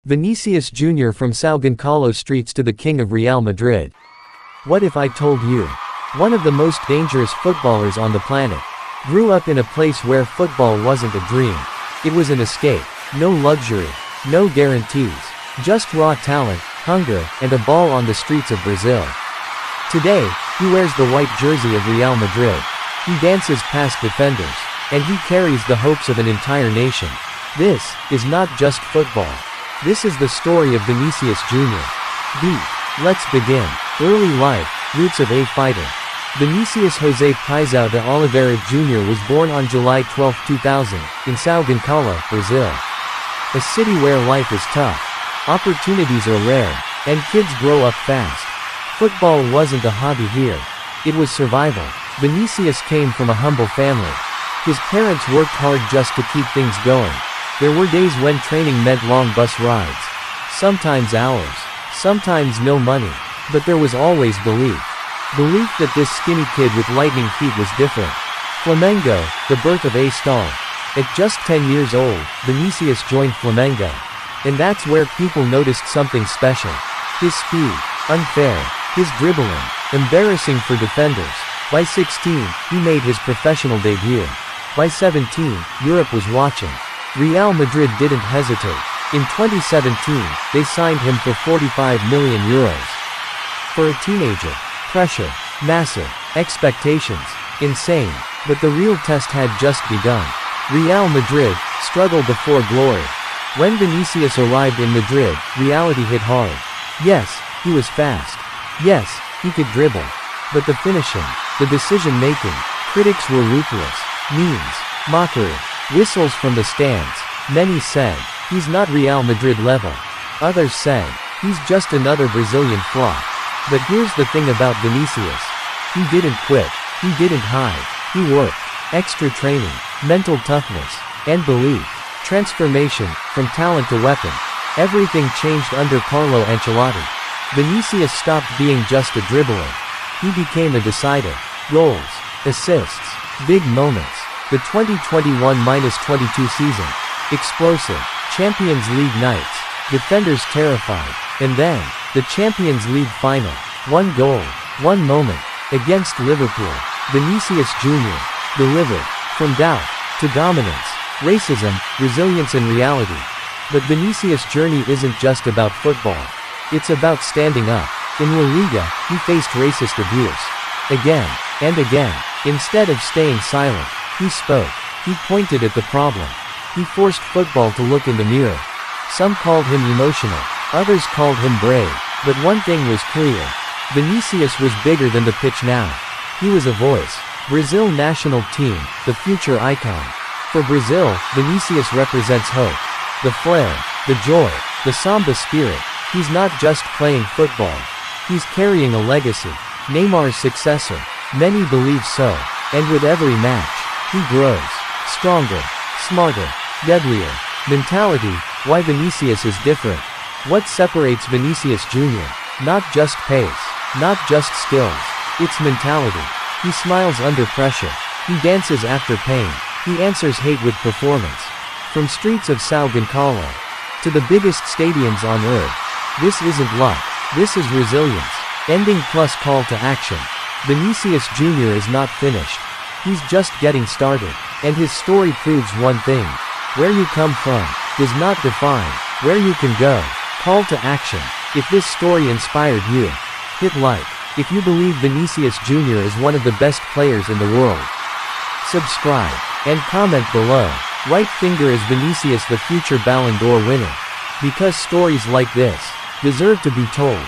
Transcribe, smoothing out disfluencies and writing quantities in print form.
Vinícius Jr. from São Gonçalo streets to the king of Real Madrid. What if I told you? One of the most dangerous footballers on the planet. Grew up in a place where football wasn't a dream. It was an escape. No luxury. No guarantees. Just raw talent, hunger, and a ball on the streets of Brazil. Today, he wears the white jersey of Real Madrid. He dances past defenders. And he carries the hopes of an entire nation. This is not just football. This is the story of Vinícius Jr. Let's begin. Early life, roots of a fighter. Vinícius José Paisão de Oliveira Jr. was born on July 12, 2000, in São Gonçalo, Brazil. A city where life is tough. Opportunities are rare, and kids grow up fast. Football wasn't a hobby here. It was survival. Vinícius came from a humble family. His parents worked hard just to keep things going. There were days when training meant long bus rides. Sometimes hours. Sometimes no money. But there was always belief. Belief that this skinny kid with lightning feet was different. Flamengo, the birth of a star. At just 10 years old, Vinícius joined Flamengo. And that's where people noticed something special. His speed. Unfair. His dribbling. Embarrassing for defenders. By 16, he made his professional debut. By 17, Europe was watching. Real Madrid didn't hesitate. In 2017, they signed him for €45 million. For a teenager, pressure, massive, expectations, insane. But the real test had just begun. Real Madrid struggled before glory. When Vinícius arrived in Madrid, reality hit hard. Yes, he was fast. Yes, he could dribble. But the finishing, the decision-making, critics were ruthless. Memes, mockery, whistles from the stands. Many said, he's not Real Madrid level. Others said, he's just another Brazilian flop. But here's the thing about Vinícius. He didn't quit. He didn't hide. He worked. Extra training, mental toughness, and belief. Transformation, from talent to weapon. Everything changed under Carlo Ancelotti. Vinícius stopped being just a dribbler. He became a decider. Goals, assists, big moments. The 2021-22 season. Explosive. Champions League nights. Defenders terrified. And then, the Champions League final. One goal. One moment. Against Liverpool. Vinícius Jr. delivered. From doubt to dominance. Racism, resilience and reality. But Vinícius' journey isn't just about football. It's about standing up. In La Liga, he faced racist abuse. Again, and again. Instead of staying silent, he spoke. He pointed at the problem. He forced football to look in the mirror. Some called him emotional. Others called him brave. But one thing was clear. Vinícius was bigger than the pitch now. He was a voice. Brazil national team, the future icon. For Brazil, Vinícius represents hope. The flair, the joy, the samba spirit. He's not just playing football. He's carrying a legacy. Neymar's successor. Many believe so. And with every match, he grows. Stronger. Smarter. Deadlier. Mentality. Why Vinícius is different. What separates Vinícius Jr.? Not just pace. Not just skills. It's mentality. He smiles under pressure. He dances after pain. He answers hate with performance. From streets of São Gonçalo to the biggest stadiums on earth. This isn't luck. This is resilience. Ending plus call to action. Vinícius Jr. is not finished. He's just getting started. And his story proves one thing. Where you come from does not define where you can go. Call to action. If this story inspired you, hit like. If you believe Vinícius Jr. is one of the best players in the world, subscribe and comment below. Right finger is Vinícius the future Ballon d'Or winner. Because stories like this deserve to be told.